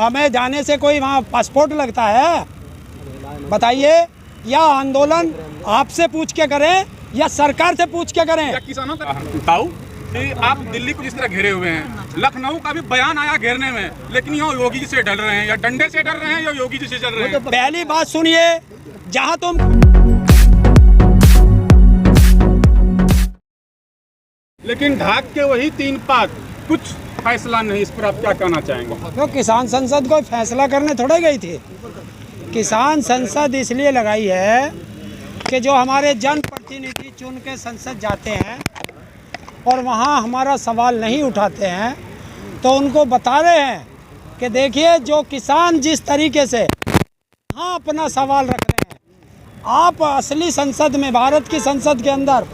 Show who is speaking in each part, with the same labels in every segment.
Speaker 1: हमें जाने से कोई वहाँ पासपोर्ट लगता है? बताइए। या आंदोलन आपसे पूछ के करें या सरकार से पूछ के करें?
Speaker 2: या किसानों का बताओ कि आप दिल्ली को जिस तरह घेरे हुए हैं, लखनऊ का भी बयान आया घेरने में, लेकिन यहाँ योगी जी से डर रहे हैं, या डंडे से डर रहे हैं, या योगी जी से डर रहे हैं।
Speaker 1: पहली बात सुनिए, जहाँ तुम
Speaker 2: लेकिन ढाक के वही 3 पात, कुछ फैसला नहीं। इस पर आप क्या कहना चाहेंगे?
Speaker 1: तो किसान संसद को फैसला करने थोड़े गई थी। किसान संसद इसलिए लगाई है कि जो हमारे जनप्रतिनिधि चुन के संसद जाते हैं और वहाँ हमारा सवाल नहीं उठाते हैं, तो उनको बता रहे हैं कि देखिए, जो किसान जिस तरीके से हाँ अपना सवाल रख रहे हैं, आप असली संसद में, भारत की संसद के अंदर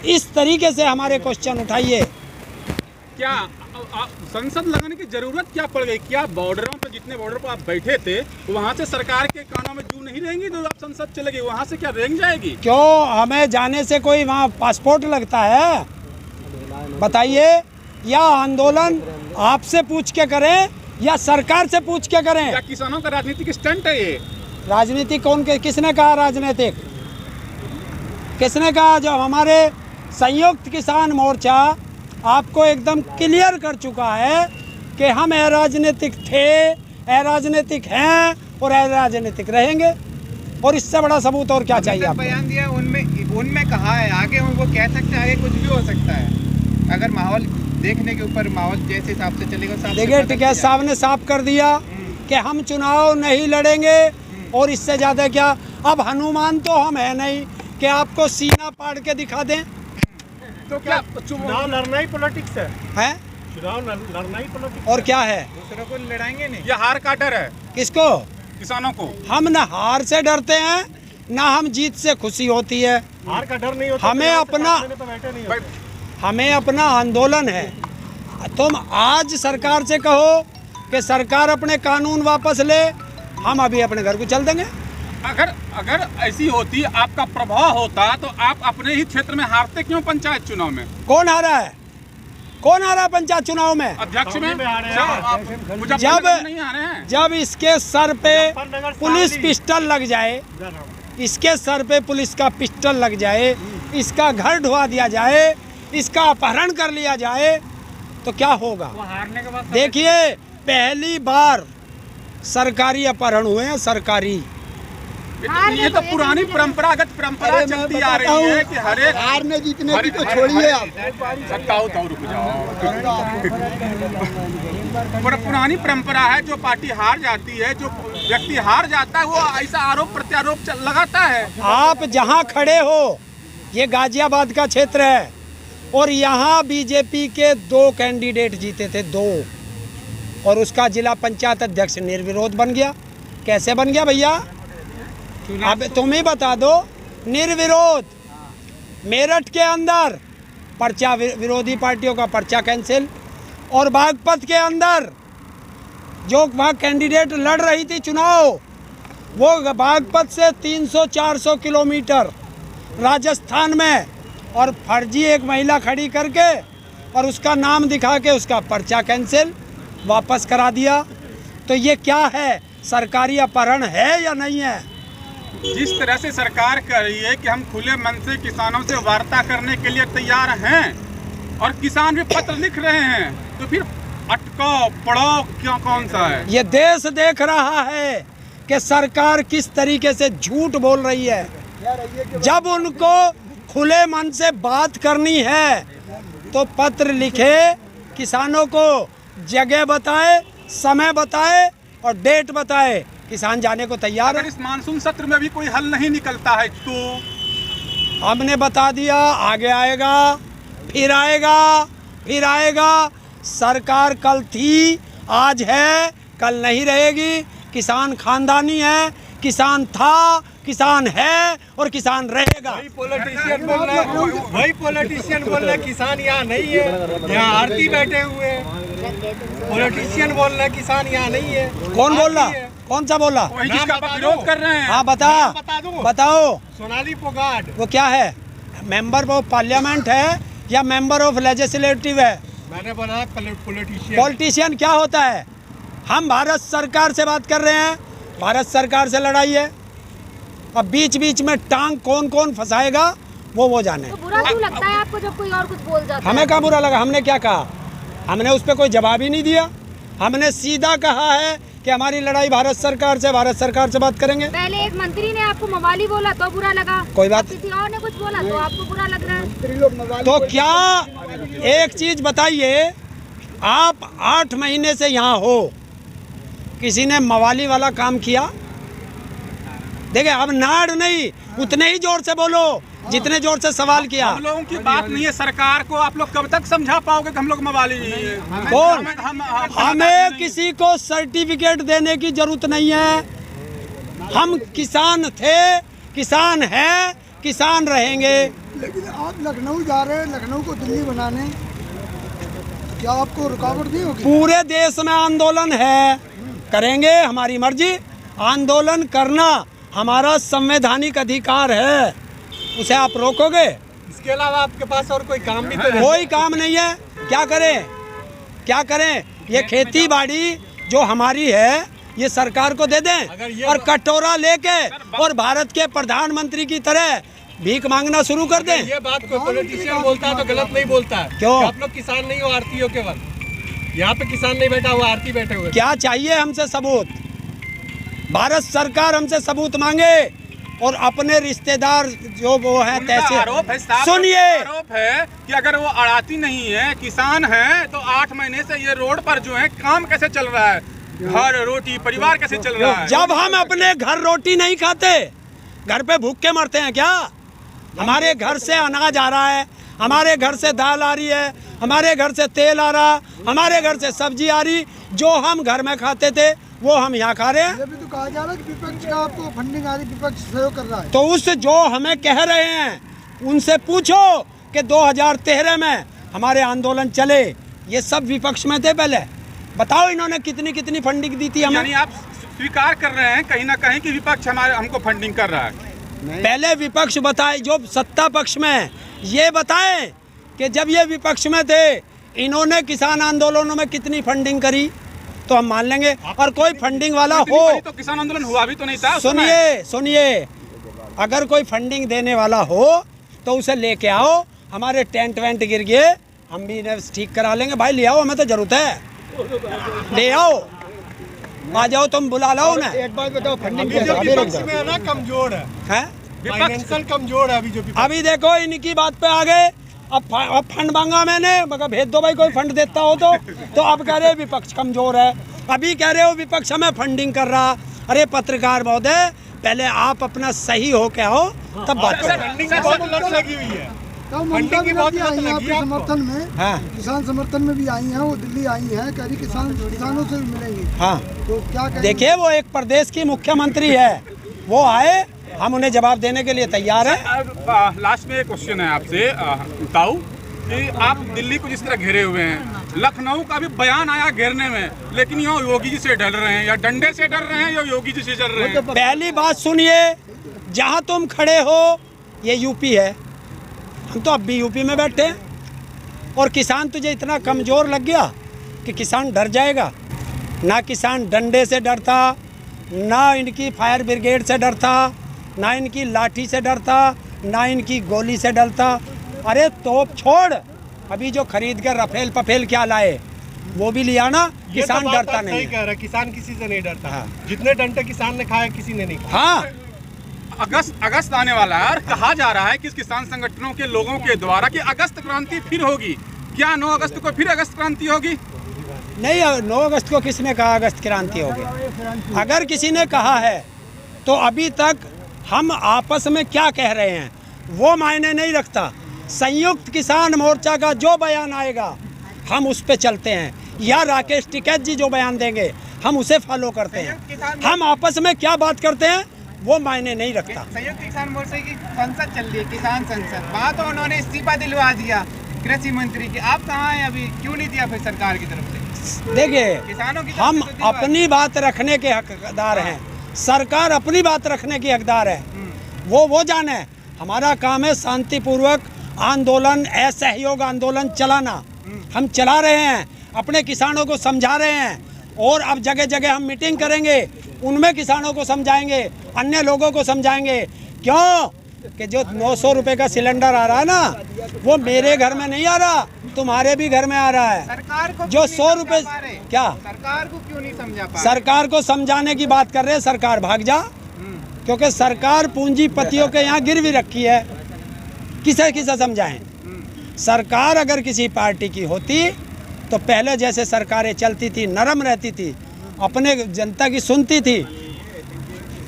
Speaker 1: इस तरीके से हमारे क्वेश्चन उठाइए।
Speaker 2: क्या संसद लगाने की जरूरत क्या पड़ गई? क्या बॉर्डरों पर, जितने बॉर्डर पर आप बैठे थे, वहाँ से सरकार के कानों में जू नहीं रहेंगी? जो आप संसद चले गए, वहाँ से क्या रेंग जाएगी?
Speaker 1: क्यों हमें जाने से कोई वहाँ पासपोर्ट लगता है? बताइए। या आंदोलन आपसे पूछ के करें या सरकार से पूछ के करें?
Speaker 2: क्या किसानों का राजनीतिक स्टंट है ये?
Speaker 1: राजनीति कौन के, किसने कहा राजनीतिक? किसने कहा? जब हमारे संयुक्त किसान मोर्चा आपको एकदम क्लियर कर चुका है कि हम अराजनीतिक थे, अराजनीतिक हैं और अराजनीतिक रहेंगे, और इससे बड़ा सबूत और क्या चाहिए आपको?
Speaker 3: बयान दिया उनमें कहा है, आगे वो कह सकते हैं, आगे कुछ भी हो सकता है। अगर माहौल देखने के ऊपर, माहौल जैसे हिसाब से चलेगा।
Speaker 1: देखिए, टिकैत साहब ने साफ कर दिया कि हम चुनाव नहीं लड़ेंगे, और इससे ज़्यादा क्या? अब हनुमान तो हम है नहीं कि आपको सीना पाड़ के दिखा दें।
Speaker 2: तो क्या
Speaker 4: चुनाव लड़ना ही पॉलिटिक्स है?
Speaker 1: चुनाव
Speaker 4: लड़ना ही पॉलिटिक्स
Speaker 1: और क्या है?
Speaker 3: दूसरों को लड़ाएंगे नहीं।
Speaker 2: ये हार का डर है
Speaker 1: किसको?
Speaker 2: किसानों को।
Speaker 1: हम न हार से डरते हैं, ना हम जीत से खुशी होती है।
Speaker 4: हार का डर नहीं होता।
Speaker 1: हमें अपना आंदोलन है। तुम आज सरकार से कहो कि सरकार अपने कानून वापस ले, हम अभी अपने घर को चल देंगे।
Speaker 2: अगर ऐसी होती, आपका प्रभाव होता, तो आप अपने ही क्षेत्र में हारते क्यों पंचायत चुनाव में?
Speaker 1: कौन हारा है? कौन हारा पंचायत चुनाव में?
Speaker 2: अध्यक्ष में नहीं आ रहे हैं।
Speaker 1: जब इसके सर पे पुलिस पिस्टल लग जाए, इसके सर पे पुलिस का पिस्टल लग जाए, इसका घर ढुआ दिया जाए, इसका अपहरण कर लिया जाए, तो क्या होगा? देखिए, पहली बार सरकारी अपहरण हुए हैं। सरकारी,
Speaker 2: ये तो पुरानी परंपरागत परंपरा चलती आ रही है कि हर एक
Speaker 5: हारने जीतने की तो छोड़िए आप।
Speaker 2: रुक जाओ। पुरानी परंपरा है, जो पार्टी हार जाती है, जो व्यक्ति हार जाता है, वो ऐसा आरोप प्रत्यारोप लगाता है।
Speaker 1: आप जहां खड़े हो, ये गाजियाबाद का क्षेत्र है, और यहाँ बीजेपी के 2 कैंडिडेट जीते थे, 2, और उसका जिला पंचायत अध्यक्ष निर्विरोध बन गया। कैसे बन गया भैया? अब तुम ही बता दो। निर्विरोध। मेरठ के अंदर पर्चा, विरोधी पार्टियों का पर्चा कैंसिल, और बागपत के अंदर जो वहाँ कैंडिडेट लड़ रही थी चुनाव, वो बागपत से 300-400 किलोमीटर राजस्थान में, और फर्जी एक महिला खड़ी करके और उसका नाम दिखा के उसका पर्चा कैंसिल वापस करा दिया। तो ये क्या है? सरकारी अपहरण है या नहीं है?
Speaker 2: जिस तरह से सरकार कह रही है कि हम खुले मन से किसानों से वार्ता करने के लिए तैयार हैं, और किसान भी पत्र लिख रहे हैं, तो फिर अटकाओ पड़ाओ क्या कौन सा है?
Speaker 1: ये देश देख रहा है कि सरकार किस तरीके से झूठ बोल रही है। जब उनको खुले मन से बात करनी है तो पत्र लिखे, किसानों को जगह बताए, समय बताए और डेट बताए, किसान जाने को तैयार है।
Speaker 2: अगर इस मानसून सत्र में भी कोई हल नहीं निकलता है तो
Speaker 1: हमने बता दिया, आगे आएगा, फिर आएगा, फिर आएगा। सरकार कल थी, आज है, कल नहीं रहेगी। किसान खानदानी है, किसान था, किसान है और किसान रहेगा।
Speaker 4: वही पॉलिटिशियन बोल रहा है किसान यहाँ नहीं है, यहाँ आरती बैठे हुए हैं। पॉलिटिशियन बोल रहा है किसान यहाँ नहीं है।
Speaker 1: कौन बोल रहा? कौन सा बोला?
Speaker 2: वही जिसका विरोध कर रहे हैं।
Speaker 1: हाँ
Speaker 4: बता दो।
Speaker 1: बताओ।
Speaker 4: सोनाली फोगाट।
Speaker 1: वो क्या है? मेंबर ऑफ पार्लियामेंट है या मेंबर ऑफ लेजिस्लेटिव है?
Speaker 4: मैंने बोला पॉलिटिशियन।
Speaker 1: पॉलिटिशियन क्या होता है? हम भारत सरकार से बात कर रहे हैं, भारत सरकार से लड़ाई है। अब बीच बीच में टांग कौन कौन फंसाएगा वो जाने।
Speaker 6: तो बुरा क्यों लगता है आपको जब कोई और कुछ बोल जाता है?
Speaker 1: हमें क्या बुरा लगा? हमने क्या कहा? हमने उस पर कोई जवाब ही नहीं दिया। हमने सीधा कहा है कि हमारी लड़ाई भारत सरकार से, भारत सरकार से बात करेंगे।
Speaker 6: पहले एक मंत्री ने आपको मवाली बोला तो बुरा लगा,
Speaker 1: कोई बात,
Speaker 6: किसी और ने कुछ बोला तो आपको बुरा लग रहा है।
Speaker 1: तो क्या एक चीज बताइए, आप 8 महीने से यहाँ हो, किसी ने मवाली वाला काम किया? देखिए, अब नाड़ नहीं, उतने ही जोर से बोलो जितने जोर से सवाल किया।
Speaker 2: हम लोगों की बात नहीं है सरकार को, आप लोग कब तक समझा पाओगे कि हम लोग मवाली नहीं है?
Speaker 1: कौन? हमें
Speaker 2: किसी
Speaker 1: किसी को सर्टिफिकेट देने की जरूरत नहीं है। हम किसान थे, किसान हैं, किसान रहेंगे।
Speaker 5: लेकिन आप लखनऊ जा रहे हैं, लखनऊ को दिल्ली बनाने, क्या आपको रुकावट नहीं होगी?
Speaker 1: पूरे देश में आंदोलन है, करेंगे, हमारी मर्जी। आंदोलन करना हमारा संवैधानिक अधिकार है, उसे आप रोकोगे?
Speaker 4: इसके अलावा आपके पास और कोई काम भी तो नहीं?
Speaker 1: कोई काम नहीं है। क्या करें, क्या करें? ये खेती बाड़ी जो हमारी है ये सरकार को दे दें और कटोरा लेके और भारत के प्रधानमंत्री की तरह भीख मांगना शुरू कर दें।
Speaker 4: ये बात कोई पॉलिटिशियन बोलता है तो गलत नहीं बोलता है।
Speaker 1: क्यों?
Speaker 4: आप लोग किसान नहीं हो, आरती हो केवल। यहाँ पे किसान नहीं बैठा हुआ, आरती बैठे हुए।
Speaker 1: क्या चाहिए हमसे सबूत? भारत सरकार हमसे सबूत मांगे और अपने रिश्तेदार जो वो है तहसील,
Speaker 2: आरोप है, साफ
Speaker 1: सुनिए,
Speaker 2: आरोप है कि अगर वो अड़ाती नहीं है, किसान है, तो 8 महीने से ये रोड पर जो है काम कैसे चल रहा है, घर रोटी परिवार कैसे चल रहा है?
Speaker 1: जब हम अपने घर रोटी नहीं खाते, घर पे भूख के मरते हैं क्या? हमारे घर से अनाज आ रहा है, हमारे घर से दाल आ रही है, हमारे घर से तेल आ रहा, हमारे घर से सब्जी आ रही, जो हम घर में खाते थे वो हम यहाँ खा रहे हैं।
Speaker 5: ये भी तो कहा जा रहा है कि विपक्ष का आपको फंडिंग आ रही, विपक्ष सहयोग कर रहा है।
Speaker 1: तो उस जो हमें कह रहे हैं उनसे पूछो कि 2013 में हमारे आंदोलन चले, ये सब विपक्ष में थे पहले। बताओ इन्होंने कितनी कितनी फंडिंग दी थी हमें?
Speaker 2: यानी आप स्वीकार कर रहे हैं कहीं ना कहीं कि विपक्ष हमको फंडिंग कर रहा है?
Speaker 1: पहले विपक्ष बताए, जो सत्ता पक्ष में ये बताएं कि जब ये विपक्ष में थे इन्होंने किसान आंदोलनों में कितनी फंडिंग करी, तो हम मान लेंगे। और कोई फंडिंग वाला हो,
Speaker 2: तो किसान आंदोलन हुआ भी तो नहीं था।
Speaker 1: सुनिए, अगर कोई फंडिंग देने वाला हो तो उसे लेके आओ। हमारे टेंट वेंट गिर गए, हम भी इन्हें ठीक करा लेंगे। भाई ले आओ, हमें तो जरूरत है, ले आओ, आ जाओ, तुम बुला लो उन्हें।
Speaker 5: एक बात बताओ, फंडिंग
Speaker 4: अभी जो विपक्ष में है ना कमजोर है, फाइनेंशियल कमजोर है अभी जो विपक्ष।
Speaker 1: अभी देखो इनकी बात पे आ गए। अब फंड मांगा मैंने, मगर भेज दो भाई, कोई फंड देता हो तो अब कह रहे विपक्ष कमजोर है। अभी कह रहे हो विपक्ष हमें फंडिंग कर रहा। अरे पत्रकार महोदय, पहले आप अपना सही हो क्या हो तब बात करो।
Speaker 4: फंडिंग की बहुत लत लगी हुई है।
Speaker 5: तो ममता
Speaker 4: की बहुत
Speaker 5: बनर्जी
Speaker 4: लत
Speaker 5: आई हैं
Speaker 4: लगी
Speaker 5: आपके
Speaker 4: है
Speaker 5: समर्थन में,
Speaker 1: हाँ।
Speaker 5: किसान समर्थन में भी आई हैं, वो दिल्ली आई हैं, कह रही किसानों से भी मिलेंगी।
Speaker 1: हाँ,
Speaker 5: तो क्या कहेंगे?
Speaker 1: देखिए वो एक प्रदेश की मुख्यमंत्री है, वो आए, हम उन्हें जवाब देने के लिए तैयार हैं।
Speaker 2: लास्ट में एक क्वेश्चन है आपसे ताऊ, कि आप दिल्ली को जिस तरह घेरे हुए हैं, लखनऊ का भी बयान आया घेरने में, लेकिन यहाँ योगी जी से डर रहे हैं, या डंडे से डर रहे हैं या योगी जी से डर रहे हैं?
Speaker 1: पहली बात सुनिए, जहाँ तुम खड़े हो ये यूपी है, हम तो अब भी यूपी में बैठे हैं। और किसान तुझे इतना कमज़ोर लग गया कि किसान डर जाएगा? ना किसान डंडे से डरता, ना इनकी फायर ब्रिगेड से डरता, ना इनकी लाठी से डरता, ना इनकी गोली से डरता। अरे तोप छोड़, अभी जो खरीद कर रफेल पफेल क्या लाए वो भी लिया ना, किसान डरता नहीं
Speaker 4: सही
Speaker 1: है।
Speaker 4: कह रहा है, किसान किसी से नहीं डरता।
Speaker 1: हाँ।
Speaker 4: जितने डंडे किसान ने खाए किसी ने नहीं खाया।
Speaker 1: हाँ,
Speaker 2: अगस्त आने वाला है और कहा जा रहा है कि इस किसान संगठनों के लोगों के द्वारा कि अगस्त क्रांति फिर होगी। क्या 9 अगस्त को फिर अगस्त क्रांति होगी?
Speaker 1: नहीं, 9 अगस्त को किसने कहा अगस्त क्रांति होगी? अगर किसी ने कहा है तो अभी तक हम आपस में क्या कह रहे हैं वो मायने नहीं रखता। संयुक्त किसान मोर्चा का जो बयान आएगा हम उस पे चलते हैं, या राकेश टिकैत जी जो बयान देंगे हम उसे फॉलो करते हैं। हम आपस में क्या बात करते हैं वो मायने नहीं रखता।
Speaker 3: संयुक्त किसान मोर्चा की संसद चल रही है, किसान संसद, वहाँ तो उन्होंने इस्तीफा दिलवा दिया कृषि मंत्री की। आप कहाँ हैं अभी, क्यों नहीं दिया फिर सरकार की तरफ से?
Speaker 1: देखिए,
Speaker 3: किसानों की तरफ
Speaker 1: हम
Speaker 3: से तो दिलवा
Speaker 1: अपनी बात रखने के हकदार हैं, सरकार अपनी बात रखने की हकदार है, वो जाने। हमारा काम है शांतिपूर्वक आंदोलन, असहयोग आंदोलन चलाना। हम चला रहे हैं, अपने किसानों को समझा रहे हैं, और अब जगह जगह हम मीटिंग करेंगे, उनमें किसानों को समझाएंगे, अन्य लोगों को समझाएंगे। क्यों कि जो 900 रुपए का सिलेंडर आ रहा है ना, वो मेरे घर में नहीं आ रहा, तुम्हारे भी घर में आ रहा है।
Speaker 3: सरकार को
Speaker 1: जो
Speaker 3: क्यों नहीं
Speaker 1: 100 रुपए
Speaker 3: समझा पा रहे?
Speaker 1: क्या
Speaker 3: सरकार को क्यों नहीं समझा पा रहे?
Speaker 1: सरकार को समझाने की बात कर रहे हैं, सरकार भाग जा, क्योंकि सरकार पूंजीपतियों के यहाँ गिरवी रखी है। किसे किसे समझाएं? सरकार अगर किसी पार्टी की होती तो पहले जैसे सरकारें चलती थी, नरम रहती थी, अपने जनता की सुनती थी,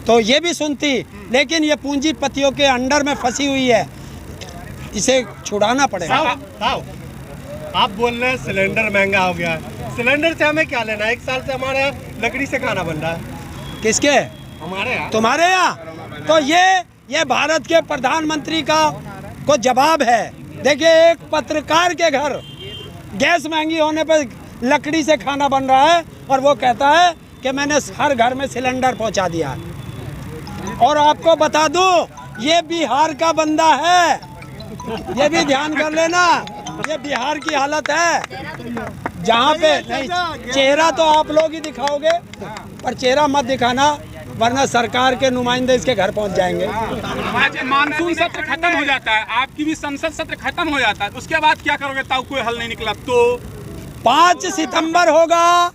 Speaker 1: तो ये भी सुनती, लेकिन ये पूंजीपतियों के अंडर में फंसी हुई है, इसे छुड़ाना पड़ेगा।
Speaker 4: आप बोल रहे हैं सिलेंडर महंगा हो गया है, सिलेंडर से हमें क्या लेना? 1 साल से हमारे लकड़ी से खाना बन रहा है।
Speaker 1: किसके?
Speaker 4: हमारे यहाँ।
Speaker 1: तुम्हारे यहाँ। तो ये भारत के प्रधानमंत्री का को जवाब है। देखिए, एक पत्रकार के घर गैस महंगी होने पर लकड़ी से खाना बन रहा है और वो कहता है कि मैंने हर घर में सिलेंडर पहुंचा दिया। और आपको बता दूं, ये बिहार का बंदा है, ये भी ध्यान कर लेना, ये बिहार की हालत है, जहाँ पे नहीं, चेहरा तो आप लोग ही दिखाओगे, पर चेहरा मत दिखाना, वरना सरकार के नुमाइंदे इसके घर पहुंच जाएंगे।
Speaker 2: आज मानसून सत्र खत्म हो जाता है, आपकी भी संसद सत्र खत्म हो जाता है, उसके बाद क्या करोगे? तब कोई हल नहीं निकला तो
Speaker 1: 5 सितंबर होगा,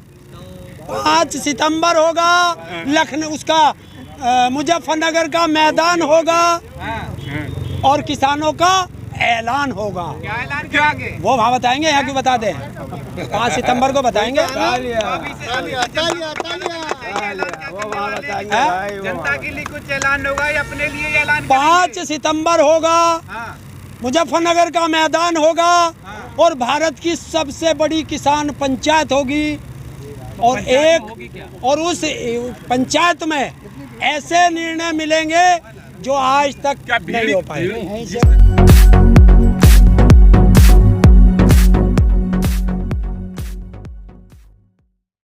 Speaker 1: 5 सितंबर होगा, लखनऊ उसका मुजफ्फरनगर का मैदान होगा और किसानों का ऐलान होगा।
Speaker 3: क्या ऐलान करेंगे?
Speaker 1: वो वहाँ बताएंगे, यहाँ क्यों बता दें? 5 सितंबर को बताएंगे।
Speaker 3: जनता के लिए कुछ ऐलान होगा या अपने लिए ऐलान?
Speaker 1: 5 सितंबर होगा, मुजफ्फरनगर का मैदान होगा और भारत की सबसे बड़ी किसान पंचायत होगी, और उस पंचायत में ऐसे निर्णय मिलेंगे जो आज तक नहीं हो पाए।